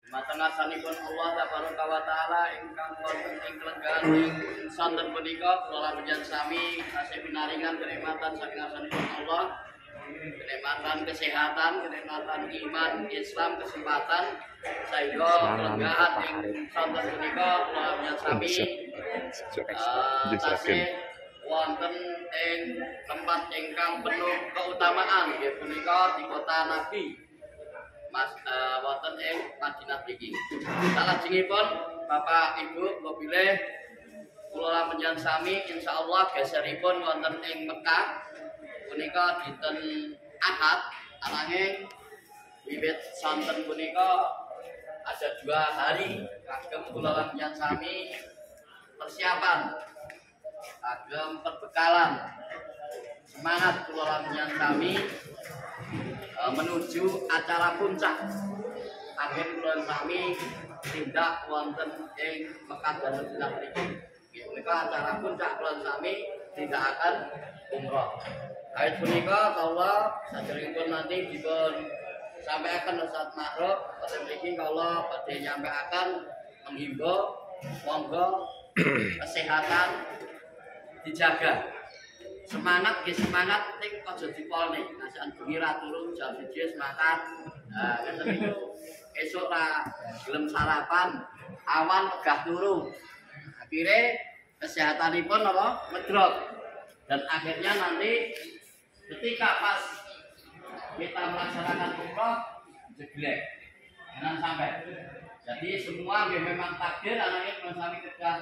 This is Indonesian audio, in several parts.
Matangasanipun Allah tabaraka wa taala ingkang wonten ing kelenggahan ing sonten punika kula panjenengan sami tasih pinaringan kenikmatan saking asanipun Allah, kenikmatan kesehatan, kenikmatan iman, Islam, kesempatan sehingga kelenggahan ing sonten punika kula panjenengan sami tasih wonten ing tempat ingkang penuh keutamaan nggih punika di kota Nabi. Wonten ing Madinah mriki. Salajengipun Bapak Ibu kula pilih kula panjenengan sami insyaallah geseripun wonten ing Mekah punika dinten Ahad, ananging wiwit sonten punika ada 2 hari kagem kula panjenengan sami persiapan kagem perbekalan semangat kula panjenengan sami menuju acara puncak akhir bulan sami tindak wonten ing Mekah dan Madinah mriki. Punika acara puncak bulan sami tidak akan umroh. Kait punika kula saderengipun nanti dipun sampaikan Ustaz Ma'ruf pada mriki kula badhe nyampaikan menghimbau monggo kesehatan dijaga. Semangat nggih semangat ning aja dipolne. Najan bengi ra turu jam 1 semangat. Ngeten niku esuk ra gelem sarapan, awan megah turu. Akhire kesehatanipun apa? Ngedrop. Dan akhirnya nanti ketika pas kita melaksanakan umroh jeglek. Jangan sampai. Jadi semua memang takdir anaknya sami kerja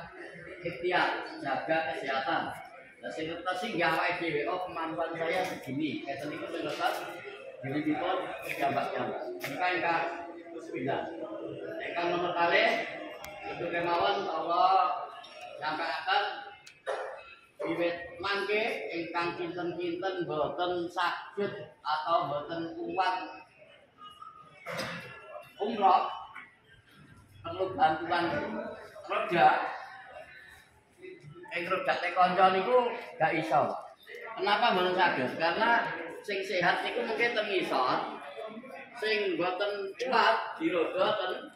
ikhtiar jaga kesehatan. Nah, saya sih nggak awake dhewe kemampuan saya segini. Ngeten niku terus dipun jambak-jambak. Ingkang bismillah. Ingkang nomor kali itu kemawon Allah nyampaikan wiwit mangke ingkang kinten-kinten boten saged atau boten kuat umroh perlu bantuan roda. Roda teh kanca niku gak iso. Kenapa mboten saged? Karena sing sehat niku mungkin teng ngisor. Sing mboten kuat di roda ten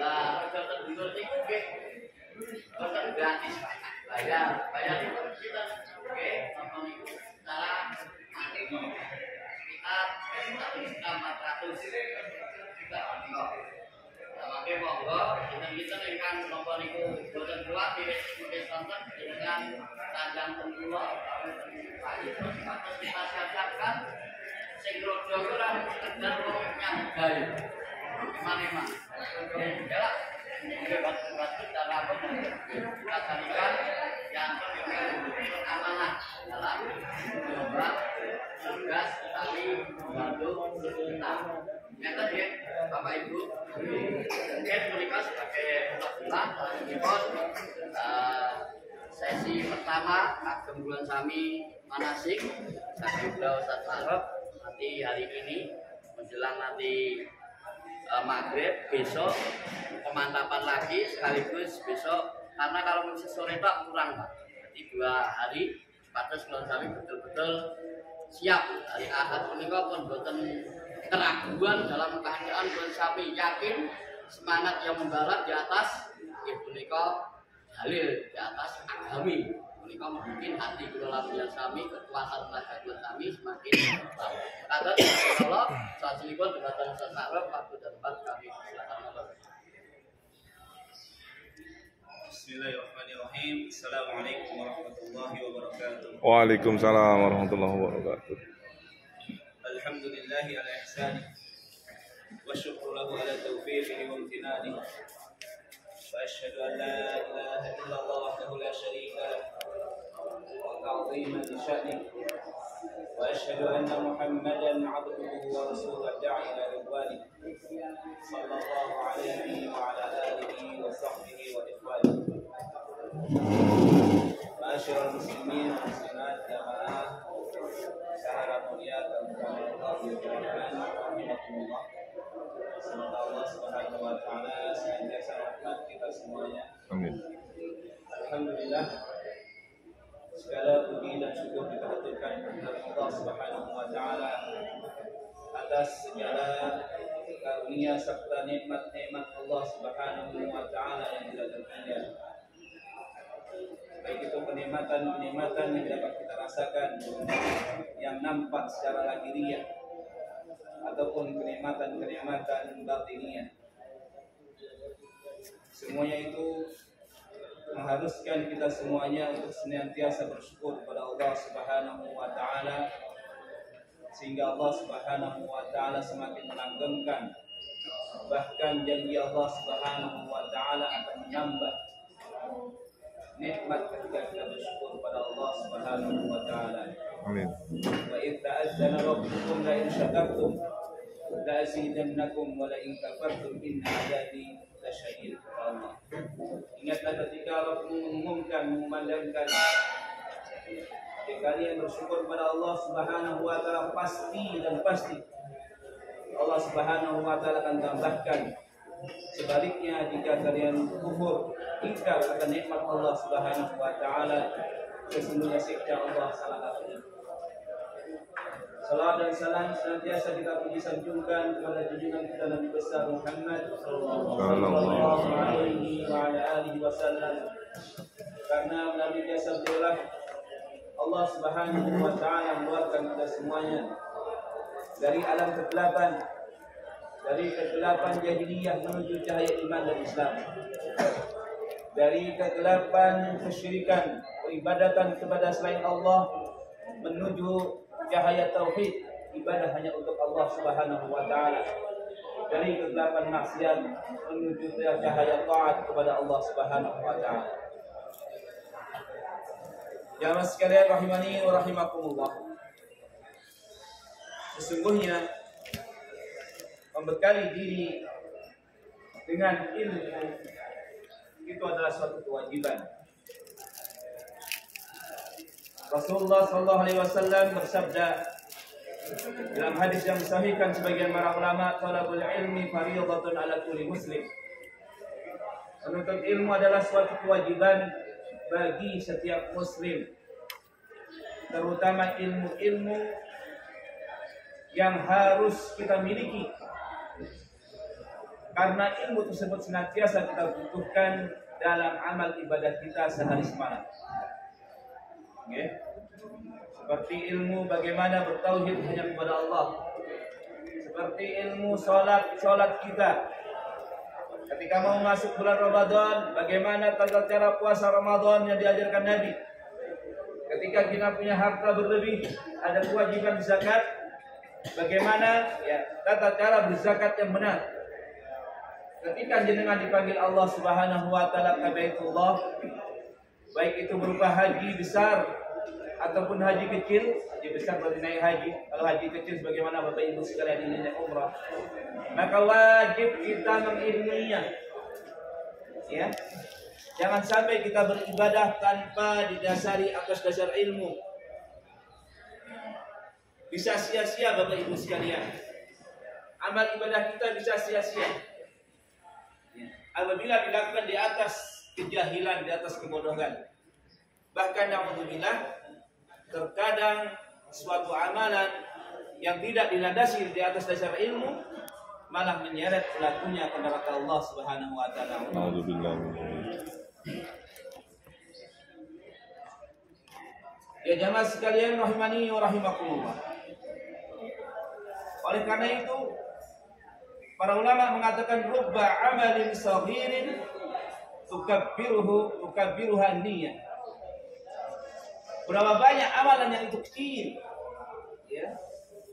lah roda ten dhuwur niku nggih mboten gratis. Bayar itu kita nggih apa niku cara sekitar 1.400.000 juga niku. Oke, monggo kita ingkang napa niku boten kuat wiwit sonten dengan tandang pemula atus kita siapkan sing rodo ora sekedar wong nyanggal. Gimana? Ya, ini batu-batu dalam kita carikan yang amanah dalam coba tugas tali bantu kita. Ngeten nggih, Bapak Ibu. Mungkin mereka sebagai pelaksana sesi pertama kagem bulan sami manasik kagem Ustaz Ma'ruf nanti hari ini menjelang nanti maghrib besok pemantapan lagi sekaligus besok karena kalau masih sore tak kurang Pak. Jadi 2 hari patus bulan sami betul-betul siap hari Ahad punika pun boten keraguan dalam keadaan bulan sami yakin semangat yang membara di atas ibu punika dalil di atas agami punika mungkin hati kula lan sami kekuatan tenaga bulan sami semakin bertambah. Kata Allah saat ini pun dengan Ustaz Ma'ruf waktu dan tempat kami silakan. Bismillahirrahmanirrahim. Assalamualaikum warahmatullahi wabarakatuh. Waalaikumsalam warahmatullahi wabarakatuh. Alhamdulillahi ala ihsani wa syukru lahu ala taufiqihi wa imtinani wa asyhadu an la ilaha illallah wahdahu la syarika lahu wa ta'ziman li sya'ni wa asyhadu anna Muhammadan 'abduhu wa rasuluhu da'i ila ridwani sallallahu alaihi wa ala alihi wa sahbihi wa ikhwani ma'asyiral muslimin wal muslimat jamaah sahara mulia rahimahumullah. Semoga Allah Subhanahu wa taala senantiasa rahmat kita semuanya. Amin. Alhamdulillah. Segala puji dan syukur kita haturkan kepada Allah Subhanahu wa taala atas segala karunia serta nikmat-nikmat Allah Subhanahu wa taala yang tidak terhingga. Baik itu kenikmatan-kenikmatan yang dapat kita rasakan yang nampak secara lahiriah ataupun kenikmatan-kenikmatan batiniah. Semuanya itu mengharuskan kita semuanya untuk senantiasa bersyukur kepada Allah Subhanahu wa taala, sehingga Allah Subhanahu wa taala semakin melanggengkan, bahkan janji Allah Subhanahu wa taala akan menambah nikmat ketika kita bersyukur kepada Allah Subhanahu wa taala. Amin. Wa idz ta'azzana rabbukum la in syakartum la azidannakum wa la in kafartum inna 'adzabi lasyadid. Allah. Ingatlah ketika Allah mengumandangkan jika kalian bersyukur kepada Allah Subhanahu wa taala pasti Allah Subhanahu wa taala akan tambahkan. Sebaliknya jika kalian kufur, ingkar akan nikmat Allah Subhanahu wa taala, sesungguhnya siksa Allah sangat pedih. Salawat dan salam senantiasa kita puji sanjungkan kepada junjungan kita Nabi besar Muhammad sallallahu alaihi wa ala alihi wasallam. Karena melalui jasa beliau Allah Subhanahu wa taala mengeluarkan kita semuanya dari alam kegelapan, dari kegelapan jahiliyah menuju cahaya iman dan Islam, dari kegelapan kesyirikan, peribadatan kepada selain Allah menuju cahaya tauhid, ibadah hanya untuk Allah Subhanahu wa taala, dari kegelapan maksiat menuju cahaya taat kepada Allah Subhanahu wa taala. Jamaah sekalian rahimani wa rahimakumullah. Sesungguhnya membekali diri dengan ilmu itu adalah suatu kewajiban. Rasulullah sallallahu alaihi wasallam bersabda dalam hadis yang disahihkan sebagian para ulama, talabul ilmi fardhatun ala kulli muslim. Menuntut ilmu adalah suatu kewajiban bagi setiap muslim, terutama ilmu-ilmu yang harus kita miliki, karena ilmu tersebut senantiasa kita butuhkan dalam amal ibadah kita sehari semalam. Okay. Seperti ilmu bagaimana bertauhid hanya kepada Allah, seperti ilmu sholat kita. Ketika mau masuk bulan Ramadan, bagaimana tata cara puasa Ramadan yang diajarkan Nabi. Ketika kita punya harta berlebih, ada kewajiban zakat. Bagaimana tata cara berzakat yang benar. Ketika jenengan dipanggil Allah Subhanahu wa taala ke Baitullah, baik itu berupa haji besar ataupun haji kecil. Haji besar berarti naik haji. Kalau haji kecil sebagaimana Bapak Ibu sekalian ini naik umrah, maka wajib kita mengilmuinya. Ya. Jangan sampai kita beribadah tanpa didasari atas dasar ilmu. Bisa sia-sia Bapak Ibu sekalian. Amal ibadah kita bisa sia-sia apabila dilakukan di atas kejahilan, di atas kebodohan. Bahkan alhamdulillah, terkadang suatu amalan yang tidak dilandasi di atas dasar ilmu malah menyeret pelakunya ke neraka Allah Subhanahu wa taala. Alhamdulillah. Ya jamaah sekalian rahimani wa rahimakumullah. Oleh karena itu para ulama mengatakan rubba amalin saghirin tukabbiruha niyyah. Berapa banyak amalan yang itu kecil, ya,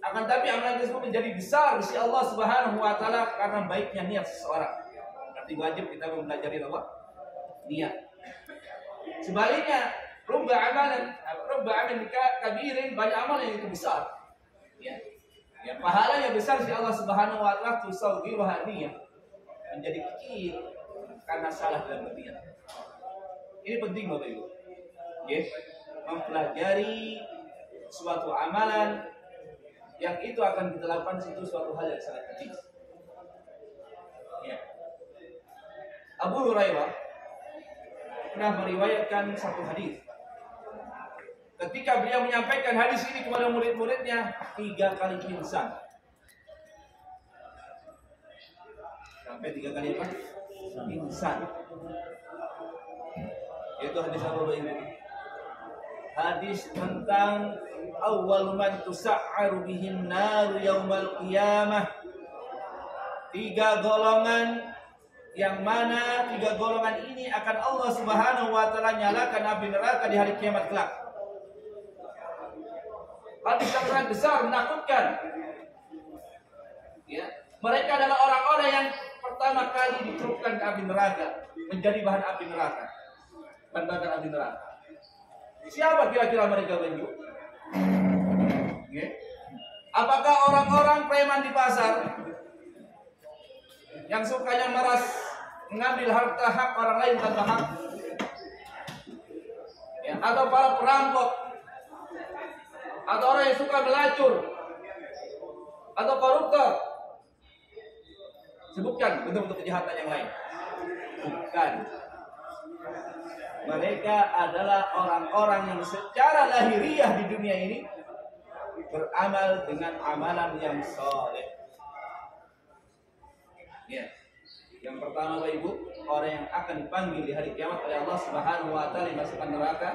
akan tapi amalan tersebut menjadi besar di sisi Allah Subhanahu wa taala karena baiknya niat seseorang. Berarti wajib kita mempelajari apa? Niat. Sebaliknya, rubba amalin kabirin, banyak amalan yang itu besar. Ya. Ya, pahalanya besar si Allah Subhanahu wa taala, tusawwiruha niyyah, menjadi kecil karena salah dalam berniat. Ini penting Bapak Ibu. Ya, mempelajari suatu amalan yang itu akan kita lakukan itu suatu hal yang sangat kecil. Ya. Abu Hurairah pernah meriwayatkan satu hadis. Ketika beliau menyampaikan hadis ini kepada murid-muridnya, 3 kali pingsan. Sampai 3 kali apa? Insan. Itu hadis apa Bapak Ibu? Hadis tentang awwal man tusa'aru bihin naru yaumal qiyamah. 3 golongan yang mana 3 golongan ini akan Allah Subhanahu wa taala nyalakan api neraka di hari kiamat kelak. Hadis yang sangat besar, menakutkan. Ya, mereka adalah orang-orang yang pertama kali dicelupkan ke api neraka, menjadi bahan api neraka, bahan bakar api neraka. Siapa kira-kira mereka Bapak Ibu? Apakah orang-orang preman di pasar yang sukanya meras, mengambil harta hak orang lain tanpa hak? Ya, atau para perampok? Atau orang yang suka melacur? Atau koruptor? Sebutkan bentuk-bentuk kejahatan yang lain. Bukan. Mereka adalah orang-orang yang secara lahiriah di dunia ini beramal dengan amalan yang soleh. Ya. Yang pertama Bapak Ibu, orang yang akan dipanggil di hari kiamat oleh Allah Subhanahu wa taala dimasukkan neraka,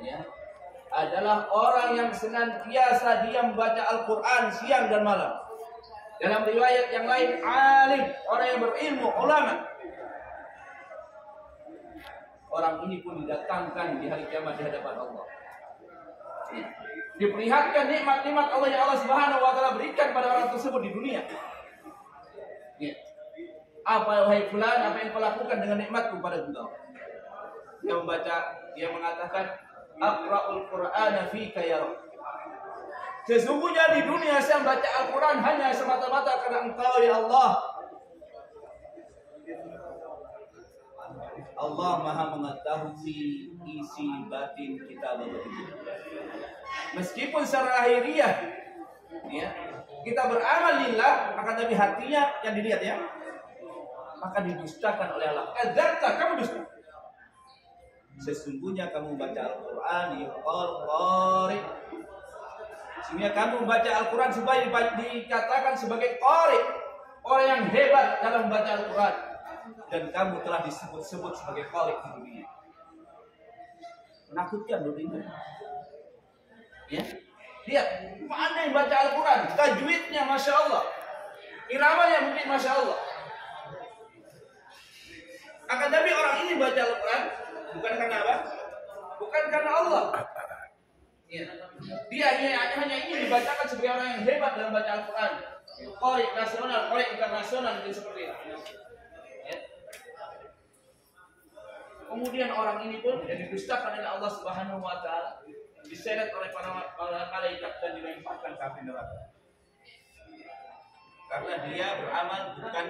ya, adalah orang yang senantiasa dia membaca Al-Qur'an siang dan malam. Dalam riwayat yang lain, alim, orang yang berilmu, ulama. Orang ini pun didatangkan di hari kiamat di hadapan Allah. Diperlihatkan nikmat-nikmat Allah yang Allah Subhanahu wa taala berikan pada orang tersebut di dunia. Ya. Apa wahai fulan, apa yang kau lakukan dengan nikmatku pada engkau? Dia membaca, dia mengatakan, Aqra'ul Qur'ana fika ya Rabb. Sesungguhnya di dunia saya membaca Al-Quran hanya semata-mata karena engkau ya Allah. Allah maha mengetahui isi batin kita Bapak Ibu. Meskipun secara lahiriah ya, kita beramal lillah, akan tapi hatinya yang dilihat ya, maka didustakan oleh Allah. Adzabta, kamu dusta. Sesungguhnya kamu baca Al-Quran yuqal qari. Sehingga kamu membaca Al-Quran supaya dikatakan sebagai qari, orang yang hebat dalam membaca Al-Quran. Dan kamu telah disebut-sebut sebagai qari di dunia. Menakutkan dunia. Ya, lihat, mana yang baca Al-Quran, tajwidnya Masya Allah, iramanya mungkin Masya Allah. Akan tapi orang ini baca Al-Quran bukan karena apa? Bukan karena Allah. Ya. Dia hanya ingin dibacakan sebagai orang yang hebat dalam baca Al-Quran. Qari nasional, qari internasional, dan seperti itu. Ya. Kemudian orang ini pun yang didustakan oleh Allah Subhanahu wa taala, diseret oleh para malaikat dan dilemparkan ke api neraka. Karena dia beramal bukan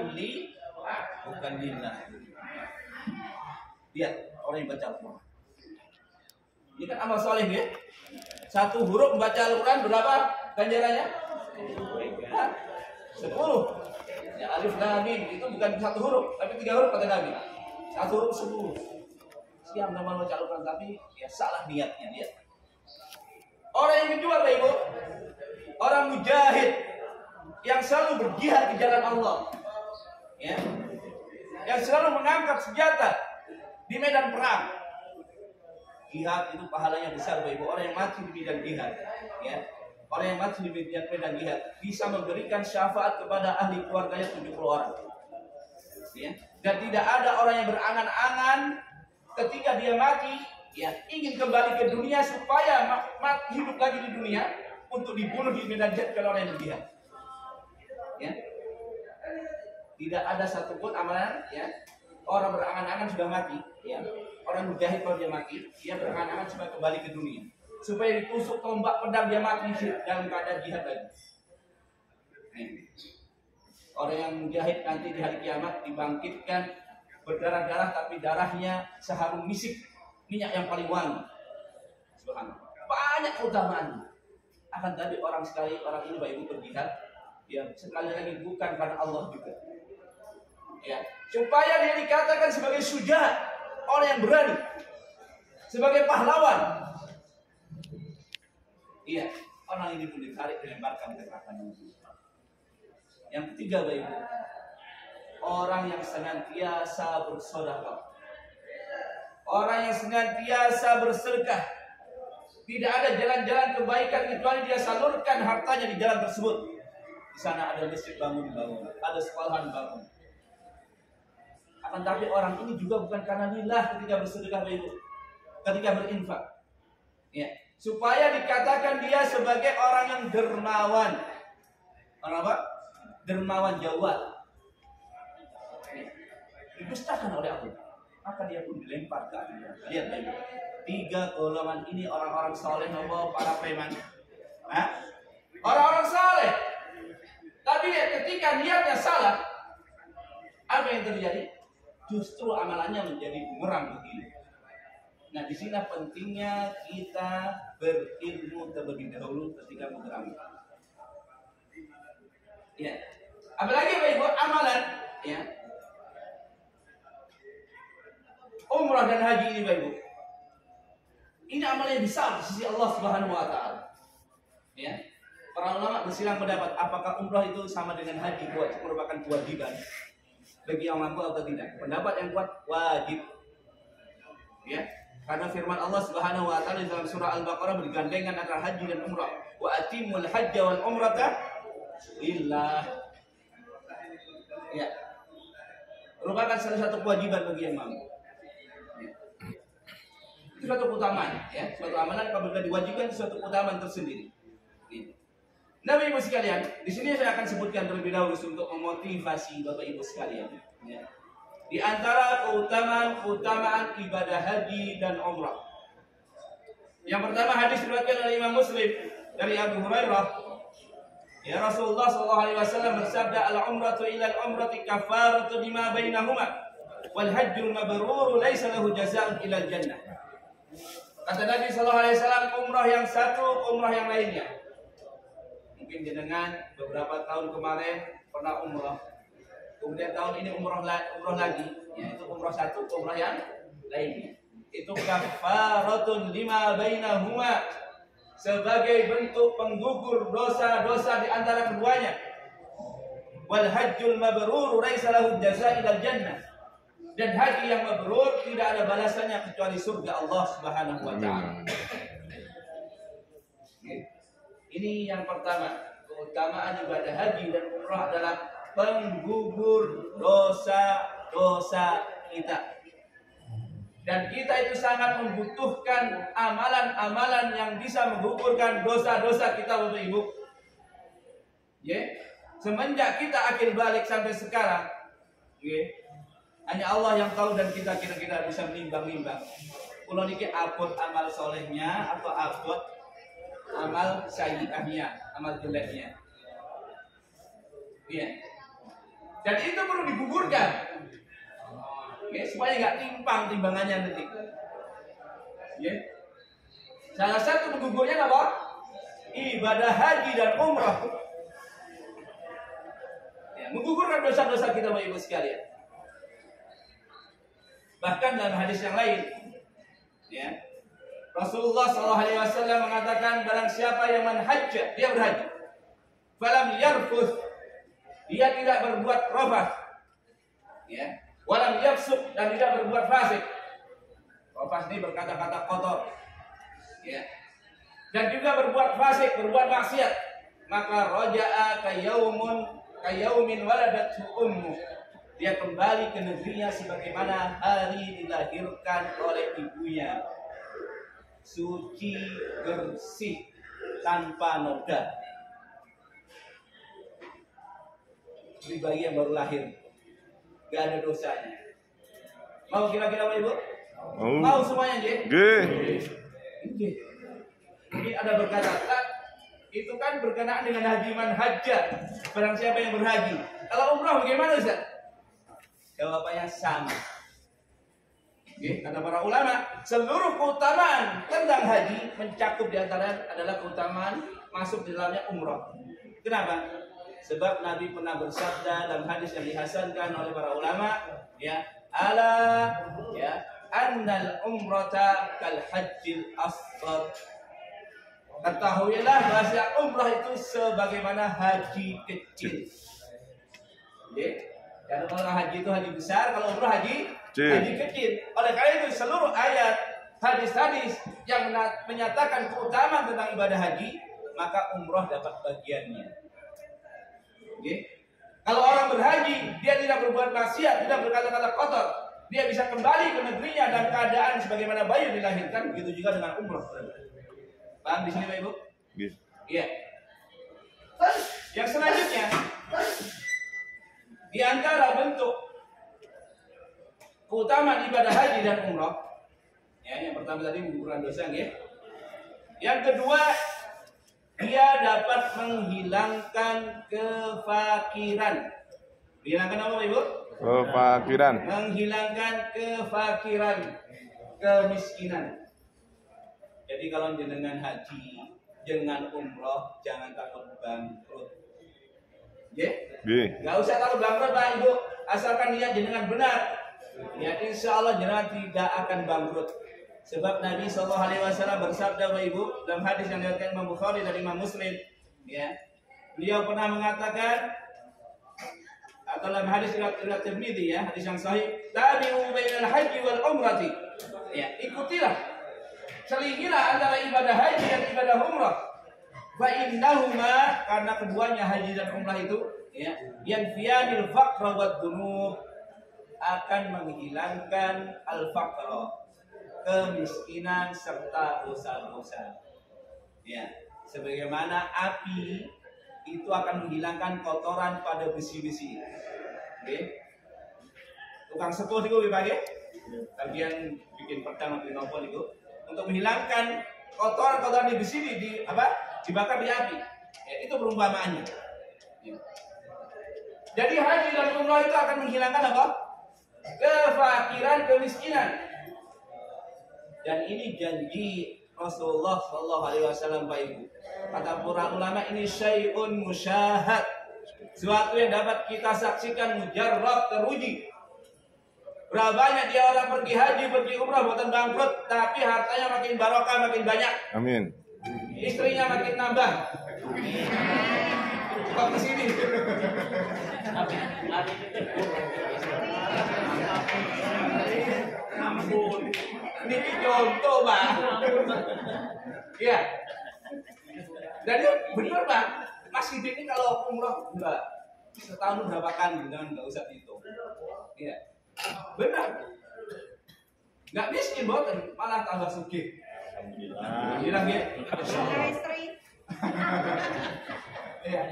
lillah. Lihat orang yang baca Al-Quran. Ini kan amal soleh ya. 1 huruf membaca Al-Quran berapa ganjarannya? 10. Ya, alif lam mim itu bukan 1 huruf, tapi 3 huruf kata Nabi. 1 huruf 10. Siang nama baca Al-Quran tapi ya salah niatnya dia. Orang yang kedua Bapak Ibu, orang mujahid yang selalu berjihad di jalan Allah. Ya. Yang selalu mengangkat senjata di medan perang. Jihad itu pahalanya besar Bapak Ibu. Orang yang mati di medan jihad, ya, orang yang mati di medan jihad bisa memberikan syafaat kepada ahli keluarganya 70 orang. Ya. Dan tidak ada orang yang berangan-angan ketika dia mati, ya, ingin kembali ke dunia supaya hidup lagi di dunia untuk dibunuh di medan jihad kalau orang yang berjihad. Ya. Tidak ada satupun amalan, ya, orang berangan-angan sudah mati, ya. Orang mujahid kalau dia mati, dia berangan-angan supaya kembali ke dunia, supaya ditusuk tombak pedang dia mati dalam keadaan jihad lagi. Orang yang mujahid nanti di hari kiamat dibangkitkan berdarah-darah, tapi darahnya seharum misik, minyak yang paling wangi. Subhanallah. Banyak keutamaan. Akan tapi orang ini Bapak Ibu berjihad, ya, sekali lagi bukan karena Allah juga. Ya, supaya dia dikatakan sebagai syuja, orang yang berani, sebagai pahlawan. Iya, orang ini pun ditarik dilemparkan ke neraka. Yang ketiga Bapak Ibu, orang yang senantiasa bersedekah. Orang yang senantiasa bersedekah. Tidak ada jalan-jalan kebaikan kecuali dia salurkan hartanya di jalan tersebut. Di sana ada masjid bangun, ada sekolahan bangun. Akan tapi orang ini juga bukan karena lillah ketika bersedekah, Ibu, ketika berinfak. Ya, supaya dikatakan dia sebagai orang yang dermawan. Orang apa? Dermawan jawab. Didustakan oleh Allah, maka dia pun dilempar ke api neraka. Lihat Ibu, 3 golongan ini orang-orang saleh, para preman. Orang-orang saleh. Tapi ketika niatnya salah, apa yang terjadi? Justru amalannya menjadi bumerang begini. Nah, di sini pentingnya kita berilmu terlebih dahulu ketika beramal. Ya. Apalagi Bapak Ibu, amalan, ya. Umrah dan haji ini Bapak Ibu. Ini amalan yang besar di sisi Allah Subhanahu wa taala. Ya. Para ulama bersilang pendapat apakah umrah itu sama dengan haji, merupakan kewajiban bagi yang mampu atau tidak. Pendapat yang kuat wajib. Ya. Karena firman Allah Subhanahu wa taala dalam surah Al-Baqarah bergandengan antara haji dan umrah. Wa atimul hajja wal umrata lillah. Ya. Merupakan salah satu kewajiban bagi yang mampu. Ya. Itu suatu keutamaan, ya. Suatu amalan apabila diwajibkan itu suatu keutamaan tersendiri. Ya. Nah, Bapak Ibu sekalian, di sini saya akan sebutkan terlebih dahulu untuk memotivasi Bapak Ibu sekalian. Ya. Di antara keutamaan ibadah haji dan umrah. Yang pertama, hadis diriwayatkan oleh Imam Muslim dari Abu Hurairah. Ya, Rasulullah SAW bersabda, al-umratu ila al-umrati kafaratu lima bainahuma wal hajjul mabrur laisa lahu jazaa'un ila jannah. Kata Nabi SAW, umrah yang satu, umrah yang lainnya. Mungkin jenengan beberapa tahun kemarin pernah umrah, kemudian tahun ini umrah lagi, yaitu umrah satu, umrah yang lainnya. Itu kafaratun lima bainahuma, sebagai bentuk penggugur dosa-dosa di antara keduanya. Wal hajjul mabrur laisa lahu jazaa' ilal jannah. Dan haji yang mabrur tidak ada balasannya kecuali surga Allah Subhanahu wa taala. Ini yang pertama, keutamaan ibadah haji dan umrah adalah penggugur dosa-dosa kita. Dan kita itu sangat membutuhkan amalan-amalan yang bisa menggugurkan dosa-dosa kita, Bapak Ibu. Ya, semenjak kita akhir balik sampai sekarang, ya, hanya Allah yang tahu dan kita kira-kira bisa menimbang-nimbang. Kalau niki abot amal solehnya atau abot amal sayyi'ahnya, amal jeleknya. Ya. Dan itu perlu digugurkan. Ya, supaya nggak timpang timbangannya nanti. Ya. Salah satu menggugurnya apa? Ibadah haji dan umrah. Ya, menggugurkan dosa-dosa kita, Bapak Ibu sekalian. Bahkan dalam hadis yang lain, ya, Rasulullah SAW mengatakan, barang siapa yang manhajja, dia berhaji, falam yarfuth, dia tidak berbuat rafath, ya, walam yafsuq, dan tidak berbuat fasik. Rafath ini berkata-kata kotor, ya, dan juga berbuat fasik, berbuat maksiat, maka roja'a kayaumin waladathu ummu, dia kembali ke negerinya sebagaimana hari dilahirkan oleh ibunya, suci, bersih, tanpa noda. Ini bayi yang baru lahir, gak ada dosanya. Mau kira-kira Bapak Ibu? Mau semuanya, J? Ini ada berkata, itu kan berkenaan dengan haji manhajjah, barang siapa yang berhaji. Kalau umrah bagaimana, Ustaz? Jawabannya sama. Kata para ulama, seluruh keutamaan tentang haji mencakup diantara adalah keutamaan masuk di dalamnya umrah. Kenapa? Sebab Nabi pernah bersabda dalam hadis yang dihasankan oleh para ulama, ya, ala, ya, annal umrata kal hajjil asghar. Ketahuilah bahwa umrah itu sebagaimana haji kecil. Ya. Karena kalau haji itu haji besar, kalau umroh haji Kecil. haji kecil. Oleh karena itu seluruh ayat hadis-hadis yang menyatakan keutamaan tentang ibadah haji, maka umroh dapat bagiannya. Oke? Kalau orang berhaji, dia tidak berbuat maksiat, tidak berkata-kata kotor, dia bisa kembali ke negerinya dalam keadaan sebagaimana bayi dilahirkan. Begitu juga dengan umroh. Paham di sini, Pak Ibu? Gitu. Iya. Yang selanjutnya, di antara bentuk keutamaan ibadah haji dan umroh, ya, yang pertama tadi mengurangi dosa, ya. Yang kedua, dia dapat menghilangkan kefakiran. Menghilangkan apa, Ibu? Kefakiran. Menghilangkan kefakiran, kemiskinan. Jadi kalau jenengan haji, jangan umroh, jangan takut bangkrut. Ya? Gak usah takut bangkrut, Pak Ibu. Asalkan niat jenengan benar, ya insya Allah jenengan tidak akan bangkrut. Sebab Nabi SAW bersabda, Bapak Ibu, dalam hadis yang diriwayatkan Imam Bukhari dan Imam Muslim, ya, beliau pernah mengatakan, atau dalam hadis riwayat Tirmidzi, ya, hadis yang sahih, tabi'u bainal haji wal umrati, ya, ikutilah, selingilah antara ibadah haji dan ibadah umrah. Fa innahuma, karena keduanya haji dan umrah itu, ya, yanfiyanil faqra wad dzunub, akan menghilangkan al-faqra, kemiskinan serta dosa-dosa. Ya, sebagaimana api itu akan menghilangkan kotoran pada besi-besi. Oke. Tukang sepuh itu dipakai. Bagian bikin pedang atau nopo itu untuk menghilangkan kotoran-kotoran di besi di apa? Dibakar di api. Ya, itu perumpamaannya. Ya. Jadi haji dan umrah itu akan menghilangkan apa? Kefakiran, kemiskinan. Dan ini janji Rasulullah Shallallahu Alaihi Wasallam, Pak Ibu. Kata para ulama, ini syai'un musyahad, sesuatu yang dapat kita saksikan, mujarrab, teruji. Berapa banyak dia orang pergi haji, pergi umrah, bukan bangkrut, tapi hartanya makin barokah, makin banyak. Amin. Istrinya makin nambah. Kok ke sini? Ini contoh, Pak. Iya. Jadi benar, Pak. Mas Hidik ini kalau umroh enggak setahun berapa kali, jangan enggak usah dihitung. Iya. Benar. Enggak miskin, boten, malah tambah sugih. Alhamdulillah. Ya. Iya.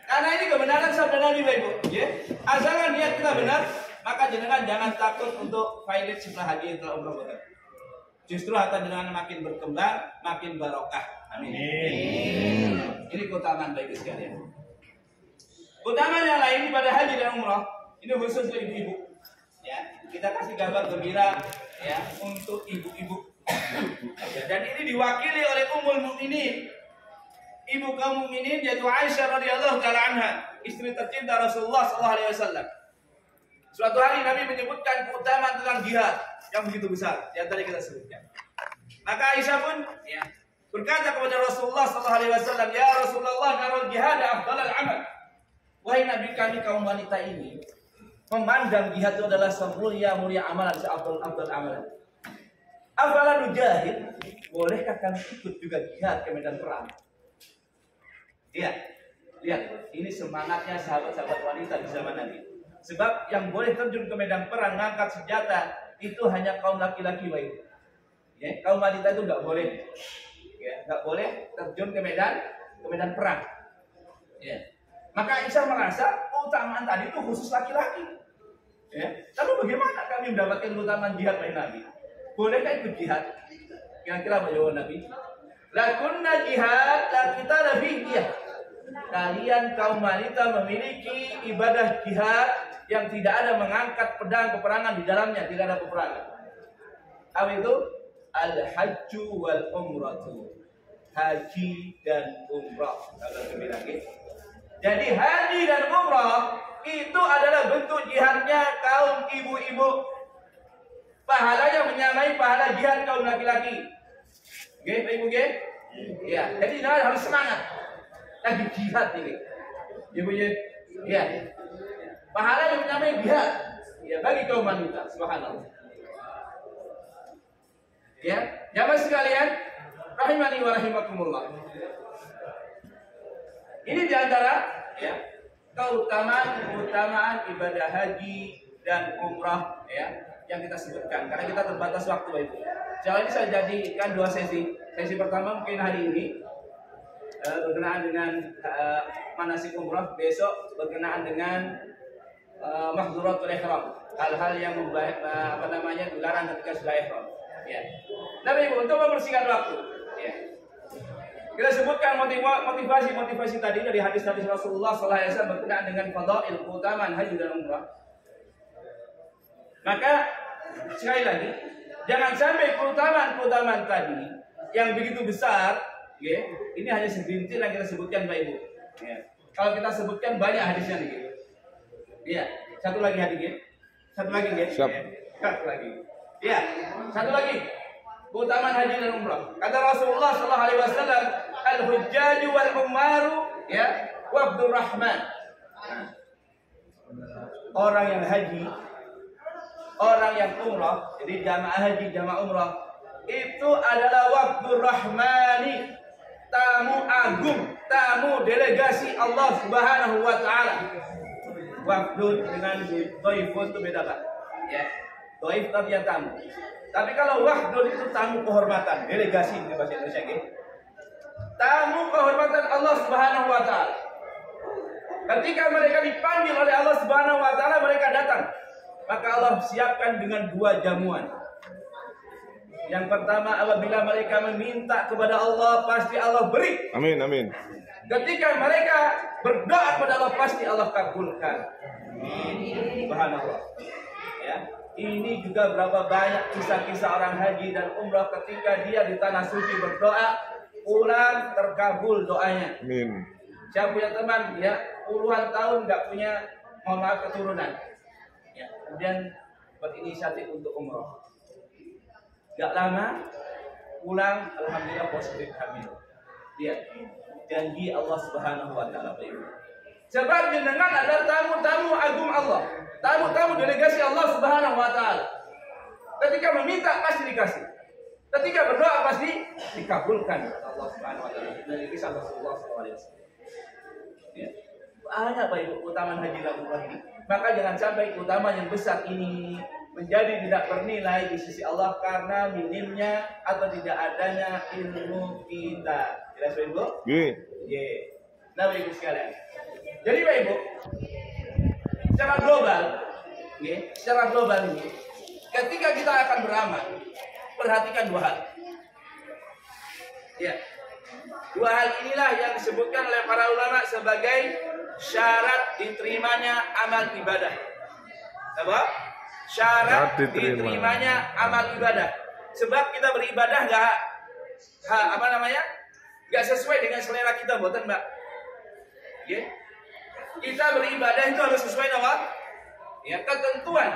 Karena ini kebenaran sabda Nabi, Bapak Ibu. Ya. Asalkan niat kita benar, maka jangan takut untuk faidah setelah haji setelah umrah, boten. Justru harta jenengan makin berkembang, makin barokah. Amin. Ini keutamaan baik sekalian. Keutamaan yang lain pada haji dan umrah, ini khusus untuk ibu-ibu. Ya, kita kasih gambar gembira, ya, untuk ibu-ibu. Dan ini diwakili oleh Ummul Mukminin, ibu kaum mukminin, yaitu Aisyah radhiyallahu taala anha, istri tercinta Rasulullah sallallahu alaihi wasallam. Suatu hari Nabi menyebutkan keutamaan tentang jihad yang begitu besar yang tadi kita sebutkan. Maka Aisyah pun, ya, berkata kepada Rasulullah SAW, ya Rasulullah, narul jihad afdalul amal. Wahai Nabi kami kaum wanita ini memandang jihad itu adalah semulia-mulia amalan, seabdal amalan. Afala nujahid, bolehkah kami ikut juga jihad ke medan perang? Iya, lihat, ini semangatnya sahabat-sahabat wanita di zaman Nabi. Sebab yang boleh terjun ke medan perang, ngangkat senjata, itu hanya kaum laki-laki, baik. Ya, kaum wanita itu nggak boleh, ya, nggak boleh terjun ke medan perang. Ya. Maka Aisyah merasa keutamaan tadi itu khusus laki-laki. Ya. Lalu bagaimana kami mendapatkan keutamaan jihad oleh Nabi? Bolehkah ikut jihad? Kira-kira apa jawaban Nabi? Lakunna jihad, la kita lebih jihad. Kalian kaum wanita memiliki ibadah jihad yang tidak ada mengangkat pedang peperangan di dalamnya, tidak ada peperangan. Apa itu? Al-hajju wal umratu, haji dan umrah. Jadi haji dan umrah itu adalah bentuk jihadnya kaum ibu-ibu. Pahalanya menyamai pahala jihad kaum laki-laki. Oke, Ibu, oke? Ya, jadi harus semangat. Lagi jihad ini. Ibu, ya. pahala yang namanya jihad ya bagi kaum wanita. Subhanallah. Ya, jamaah sekalian, rahimani wa rahimakumullah. Ini diantara ya keutamaan ibadah haji dan umrah ya yang kita sebutkan karena kita terbatas waktu itu. Jadi saya jadikan dua sesi. Sesi pertama mungkin hari ini berkenaan dengan manasik umrah, besok berkenaan dengan mahdzuratul ihram, hal-hal yang dilarang ketika sudah ihram. Ya. Nah, Ibu, untuk membersihkan waktu, ya. Kita sebutkan motivasi tadi dari hadis Nabi Rasulullah SAW berkenaan dengan fadail keutamaan haji dan umrah. Maka sekali lagi, jangan sampai keutamaan tadi yang begitu besar, ya, ini hanya segelintir yang kita sebutkan, Pak Ibu. Ya. Kalau kita sebutkan banyak hadisnya nih. Iya, satu lagi hadis, ya. Satu lagi, ya. Satu lagi. Ya, satu lagi. Keutamaan haji dan umrah. Kata Rasulullah SAW, al-hujjaju wal umaru, ya, wabdur rahman. Orang yang haji, orang yang umrah, jadi jamaah haji, jamaah umrah, itu adalah wabdur rahmani, tamu agung, tamu delegasi Allah Subhanahu wa taala. Wabdun dengan dhaifun itu beda, Pak. Ya. Dhaif tapi yang tamu. Tapi kalau wahdun itu tamu kehormatan, delegasi di bahasa Indonesia, gitu. Tamu kehormatan Allah Subhanahu wa taala. Ketika mereka dipanggil oleh Allah Subhanahu wa taala, mereka datang. Maka Allah siapkan dengan dua jamuan. Yang pertama, apabila mereka meminta kepada Allah, pasti Allah beri. Amin, amin. Ketika mereka berdoa kepada Allah, pasti Allah kabulkan. Subhanallah. Ya. Ini juga berapa banyak kisah-kisah orang haji dan umrah ketika dia di tanah suci berdoa, pulang terkabul doanya. Amin. Saya punya teman ya puluhan tahun nggak punya keturunan, ya, kemudian berinisiatif untuk umrah. Gak lama pulang, alhamdulillah positif hamil. Dia janji Allah Subhanahu wa taala. Sebab jenengan adalah tamu-tamu agung Allah, tamu-tamu delegasi Allah Subhanahu wa taala. Ketika meminta pasti dikasih. Ketika berdoa pasti dikabulkan Allah Subhanahu wa taala. Dari kisah Rasulullah SAW. Ya. Banyak Pak Ibu keutamaan haji dan umrah ini. Maka jangan sampai keutamaan yang besar ini menjadi tidak bernilai di sisi Allah karena minimnya atau tidak adanya ilmu kita. Jelas Pak Ibu? Iya. Nah Pak Ibu sekalian. Jadi Pak Ibu, secara global ini, ketika kita akan beramal, perhatikan dua hal. Ya, dua hal inilah yang disebutkan oleh para ulama sebagai syarat diterimanya amal ibadah. Apa? Syarat diterimanya amal ibadah. Sebab kita beribadah nggak sesuai dengan selera kita, buatan Mbak. Ya. Kita beribadah itu harus sesuai dengan ya ketentuan.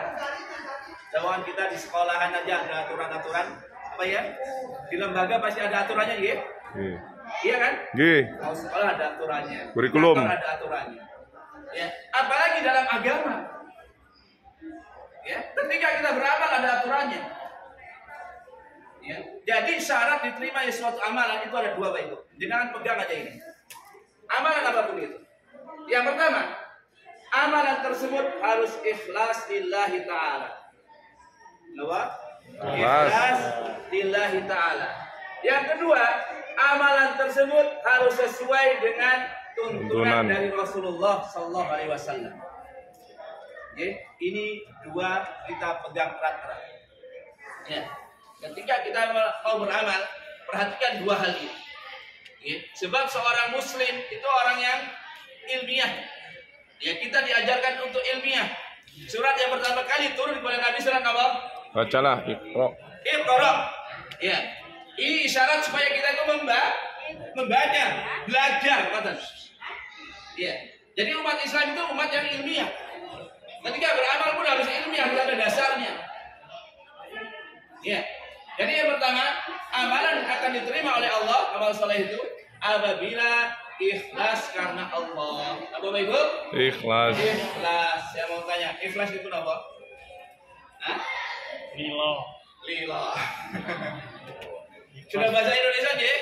Jangan kita di sekolahan aja ada aturan-aturan apa ya? Di lembaga pasti ada aturannya, ya? Iya kan? Kalau sekolah ada aturannya. Kurikulum ada aturannya. Ya, apalagi dalam agama. Ya, ketika kita beramal ada aturannya. Ya, jadi syarat diterima suatu amalan itu ada dua Pak Ibu. Jangan pegang aja ini. Amalan apapun itu. Yang pertama, amalan tersebut harus ikhlas lillahi ta'ala. Kenapa? Ikhlas lillahi ta'ala. Yang kedua, amalan tersebut harus sesuai dengan tuntunan dari Rasulullah Sallallahu Alaihi Wasallam. Ini dua kita pegang erat-erat. Ya. Ketika kita mau beramal, perhatikan dua hal ini. Sebab seorang Muslim itu orang yang ilmiah. Ya, kita diajarkan untuk ilmiah. Surat yang pertama kali turun kepada Nabi surat apa? Bacalah Iqra. Ya. Ini isyarat supaya kita itu membaca, belajar, kata. Ya. Jadi umat Islam itu umat yang ilmiah. Ketika beramal pun harus ilmiah, harus ada dasarnya. Ya. Jadi yang pertama, amalan akan diterima oleh Allah, amal soleh itu apabila Ikhlas karena Allah. Apa Bapak Ibu? Ikhlas. Ikhlas. Saya mau tanya, ikhlas itu apa? Hah? Lillah. Lillah. Sudah bahasa Indonesia, Ye?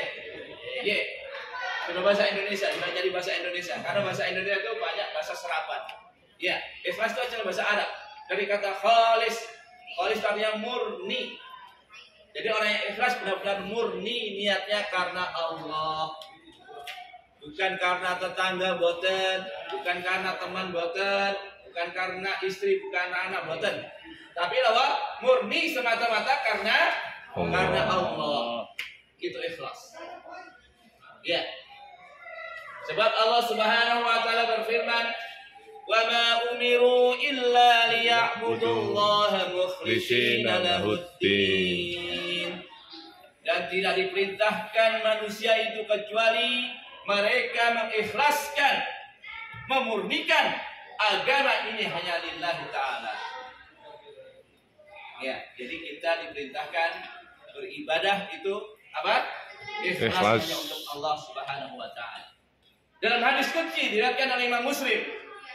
Ye. Sudah bahasa Indonesia, sudah jadi bahasa Indonesia. Karena bahasa Indonesia itu banyak bahasa serapan. Ya, ikhlas itu adalah bahasa Arab. Dari kata khalis. Khalis artinya murni. Jadi orang yang ikhlas benar-benar murni niatnya karena Allah. Bukan karena tetangga boten, bukan karena teman boten, bukan karena istri, bukan anak boten. Tapi bahwa murni semata-mata karena Allah. Itu ikhlas. Ya. Sebab Allah Subhanahu wa taala berfirman, "Wa ma umiru illa liya'budullaha mukhlishina lahuddin." Dan tidak diperintahkan manusia itu kecuali mereka mengikhlaskan, memurnikan agama ini hanya lillahi ta'ala. Ya, jadi kita diperintahkan beribadah itu apa? Ikhlas hanya untuk Allah Subhanahu wa taala. Dalam hadis qudsi diriwayatkan oleh Imam Muslim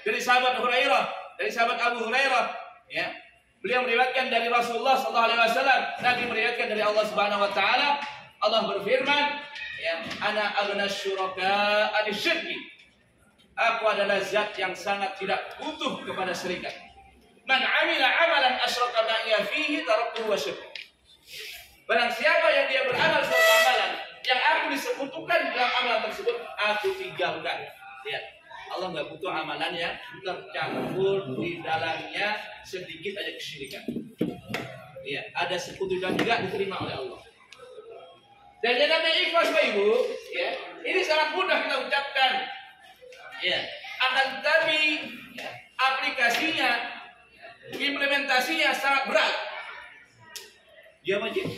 dari sahabat Hurairah, dari sahabat Abu Hurairah, ya. Beliau meriwayatkan dari Rasulullah sallallahu alaihi wasallam, Nabi meriwayatkan dari Allah Subhanahu wa taala, Allah berfirman, ya, ana aghna syuraka anisyirki. Aku adalah zat yang sangat tidak butuh kepada syirikat. Man amila amalan asyraka ma'iya fihi taraktuhu wa syirka. Barang siapa yang dia beramal suatu amalan yang aku disekutukan dalam amalan tersebut, aku tinggalkan. Lihat, Allah nggak butuh amalan yang tercampur di dalamnya sedikit aja kesyirikan. Ya, ada sekutu dan juga diterima oleh Allah. Dan yang namanya ikhlas Bapak Ibu, ya, ini sangat mudah kita ucapkan. Ya, akan tetapi ya, aplikasinya, implementasinya sangat berat. Ya, Majid.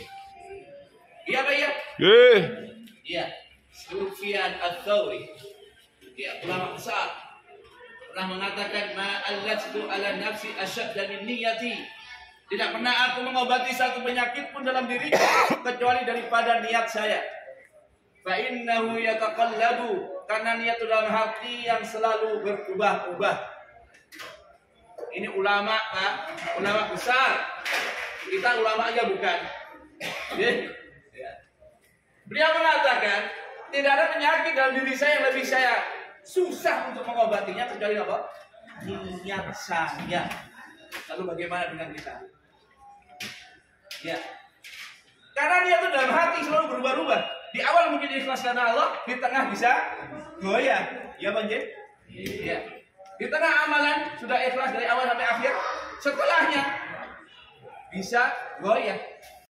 Iya, Pak ya? Iya. Sufyan Ats-Tsauri, ya, ulama besar, pernah mengatakan ma'allatu ala nafsi asyadda min niyati. Tidak pernah aku mengobati satu penyakit pun dalam diriku kecuali daripada niat saya. Fa innahu yataqallabu, karena niat itu dalam hati yang selalu berubah-ubah. Ini ulama, Pak, ulama besar. Kita ulama aja bukan. Ya. Beliau mengatakan tidak ada penyakit dalam diri saya yang lebih saya susah untuk mengobatinya kecuali apa? Niat saya. Lalu bagaimana dengan kita? Ya, karena dia itu dalam hati selalu berubah-ubah. Di awal mungkin ikhlas karena Allah, di tengah bisa goyah. Ya, Banjir? Ya. Di tengah amalan sudah ikhlas dari awal sampai akhir, setelahnya bisa goyah.